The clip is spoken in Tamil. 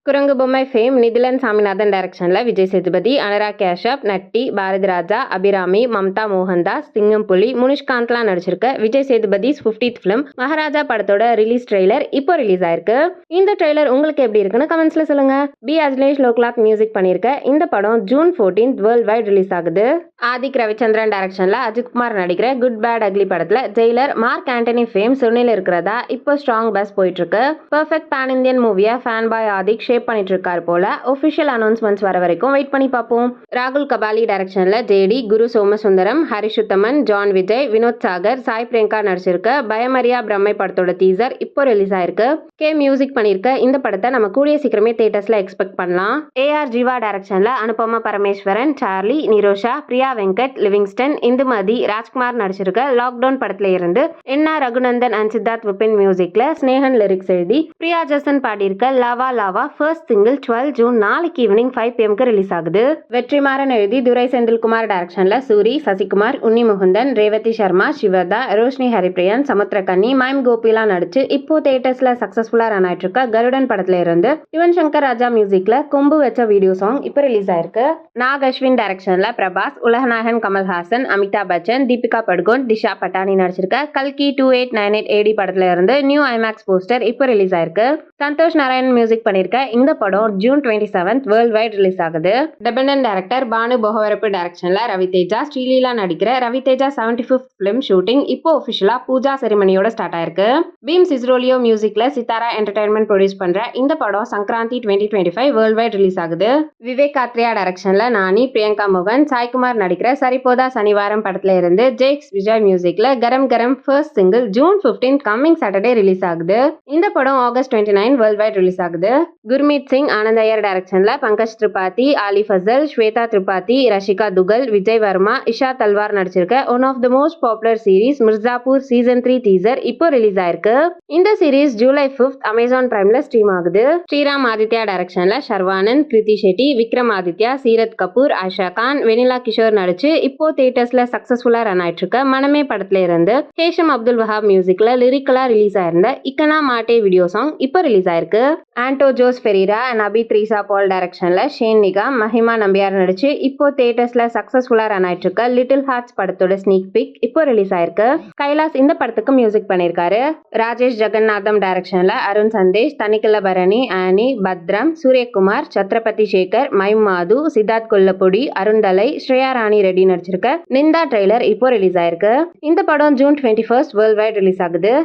குரங்கு பொம்மை ஃபேம் நிதிலன் சாமிநாதன் டைரக்ஷன்ல விஜய் சேதுபதி, அனுராக் கேஷப், நட்டி, பாரதி ராஜா, அபிராமி, மம்தா மோகன்தாஸ், சிங்கம் புலி, முனிஷ்காந்த்லாம் நடிச்சிருக்க விஜய் சேதுபதிஸ் 50th ஃபிலிம் மகாராஜா படத்தோட ரிலீஸ் ட்ரெய்லர் இப்போ ரிலீஸ் ஆயிருக்கு. இந்த ட்ரெய்லர் உங்களுக்கு எப்படி இருக்குன்னு கமெண்ட்ஸ்ல சொல்லுங்க. பி அஜ்லேஷ் லோக்லாக் மியூசிக் பண்ணியிருக்க இந்த படம் ஜூன் 14 வேர்ல்ட் வைட் ரிலீஸ் ஆகுது. ஆதிக் ரவிச்சந்திரன் டைரக்ஷன்ல அஜித்குமார் நடிக்கிற குட் பேட் அக்லி படத்துல Jailer Mark Antony fame Sunil இருக்கிறதா இப்போ ஸ்ட்ராங் பஸ் போயிட்டு இருக்கு. பெர்ஃபெக்ட் பேன் இந்தியன் மூவியா ஃபேன் பாய் ஆதிக் ஷேப் பண்ணிட்டு இருக்காரு போல. ஒபிஷியல் அனௌன்ஸ்மெண்ட்ஸ் வர வரைக்கும் வெயிட் பண்ணி பார்ப்போம். ராகுல் கபாலி டைரக்ஷன்ல ஜேடி, குரு சோமசுந்தரம், ஹரிஷ் உத்தமன், ஜான் விஜய், வினோத் சாகர், சாய் பிரியங்கா நடிச்சிருக்க பயமரியா பிரம்மை படத்தோட டீசர் இப்போ ரிலீஸ் ஆயிருக்கு. கே மியூசிக் பண்ணிருக்க இந்த படத்தை நம்ம கூடிய சீக்கிரமே தியேட்டர்ஸ்ல எக்ஸ்பெக்ட் பண்ணலாம். ஏஆர் ஜீவா டைரக்ஷன்ல அனுபமா பரமேஸ்வரன், சார்லி, நிரோஷா, பிரியா வெங்கட், லிவிங்ஸ்டன், இந்துமதி, ராஜ்குமார் நடிச்சிருக்க லாக்டவுன் படத்துல இருந்து என்ஆர் ரகுநந்தன் அண்ட் சித்தார்த் விபின் மியூசிக்ல ஸ்னேகன் லிரிக்ஸ் எழுதி பிரியா ஜசன் பாடியிருக்க lava lava first single 12 June நாளைக்கு ஈவினிங் 5 PM ரிலீஸ் ஆகுது. வெற்றிமாறன் எழுதி துரை செந்தில்குமார் டைரக்ஷன்ல சூரி, சசிகுமார், உன்னி முகுந்தன், ரேவதி சர்மா, சிவதா, ரோஷினி ஹரிப்ரியன், சமுத்திரகன்னி, மைம் கோபிலாம் நடிச்சு இப்போ தியேட்டர்ஸ்ல சக்சஸ்ஃபுல்லா ரன் ஆயிட்டு இருக்க கருடன் படத்துல இருந்து யுவன் சங்கர் ராஜா மியூசிக்ல கொம்பு வச்ச வீடியோ சாங் இப்போ ரிலீஸ் ஆயிருக்கு. நாக் அஸ்வின் டைரக்ஷன்ல பிரபாஸ், உலகநாயகன் கமல்ஹாசன், அமிதாப் பச்சன், தீபிகா படுகோன், திஷா பட்டானி நடிச்சிருக்க கல்கி 2898 AD படத்துல இருந்து நியூ ஐமேக்ஸ் போஸ்டர் இப்போ ரிலீஸ் ஆயிருக்கு. சந்தோஷ் நாராயணன் மியூசிக் பண்ணிருக்க இந்த படம் ஜூன் 27 வேர்ல்ட் வைட் ரிலீஸ் ஆகுது. டெபனன் டைரக்டர் பானு போகவரப்பு டைரக்ஷன்ல ரவி தேஜா, ஸ்ரீலீலா நடிக்கிற Ravi Teja 75th film shooting இப்போ ஒபிஷியலா பூஜா செரிமனியோட ஸ்டார்ட் ஆயிருக்கு. பீம் சிஸ்ரோலியோ மியூசிக்ல சித்தாரா என்டர்டைன்மெண்ட் ப்ரொடியூஸ் பண்ற இந்த படம் சங்கராந்தி 2025 வேர்ல்ட் வைட் ரிலீஸ் ஆகுது. விவேக் காத்ரியா டைரக்ஷன்ல நானி, பிரியங்கா மோகன், சாய்குமார் நடிக்கிற சரிபோதா சனிவாரம் படத்துல இருந்து ஜேக்ஸ் விஜய் மியூசிக்ல Garam Garam first single June 15 coming Saturday release ஆகுது. இந்த படம் ஆகஸ்ட் 29 வேர்ல்ட் வைட் ரிலீஸ் ஆகுது. குர்மீத் சிங் ஆனந்த் ஐயர் டைரக்ஷன்ல பங்கஜ் திரிபாதி, ஆலி ஃபசல், ஸ்வேதா திரிபாதி, ரஷிகா துகல், விஜய் வர்மா, இஷா தல்வார் நடிச்சிருக்க one of the most popular series Mirzapur season 3 teaser இப்போ ரிலீஸ் ஆயிருக்கு. இந்த சீரிஸ் ஜூலை 5 அமேசான் பிரைம்ல ஸ்ட்ரீம் ஆகுது. ஸ்ரீராம் ஆதித்யா டைரக்ஷன்ல ஷர்வானந்த், கிருதி ஷெட்டி, விக்ரம் ஆதித்யா, சீரத் கபூர், ஆஷா கான், வெனிலா கிஷோர் நடிச்சு இப்போ தியேட்டர்ஸ்ல சக்சஸ்ஃபுல்லா ரன் ஆயிட்டு இருக்க மனமே படத்துல இருந்து ஹேஷம் அப்துல் வஹாப் மியூசிக்ல லிரிக்கலா ரிலீஸ் ஆயிருந்த இக்கனா மாட்டே வீடியோ சாங் இப்போ ரிலீஸ் ஆயிருக்கு. ஆண்டோ ஜோஸ் ஃபெரீரா அண்ட் அபி த்ரீசா பால் டைரக்ஷன்ல ஷேன் நிகாம், மஹிமா நம்பியார் நடிச்சு இப்போ தியேட்டர்ஸ்ல சக்சஸ்ஃபுல்லா ரன் ஆயிட்டு இருக்க லிட்டில் ஹார்ட்ஸ் படத்தோட ஸ்னீக் பிக் இப்போ ரிலீஸ் ஆயிருக்கு. கைலாஸ் இந்த படத்துக்கு மியூசிக் பண்ணிருக்காரு. ராஜேஷ் ஜெகநாதம் டைரக்ஷன்ல அருண் சந்தேஷ், தனிக்கல பரணி, ஆனி, பத்ரம், சூரியகுமார், சத்ரபதி சேகர், மைம் மாது, சித்தார்த் கொல்லப்பொடி, அருண்தலை, ஸ்ரேயா ராணி ரெட்டி நடிச்சிருக்க நிந்தா ட்ரெய்லர் இப்போ ரிலீஸ் ஆயிருக்கு. இந்த படம் ஜூன் 21 வேர்ல்ட் வைட் ரிலீஸ் ஆகுது.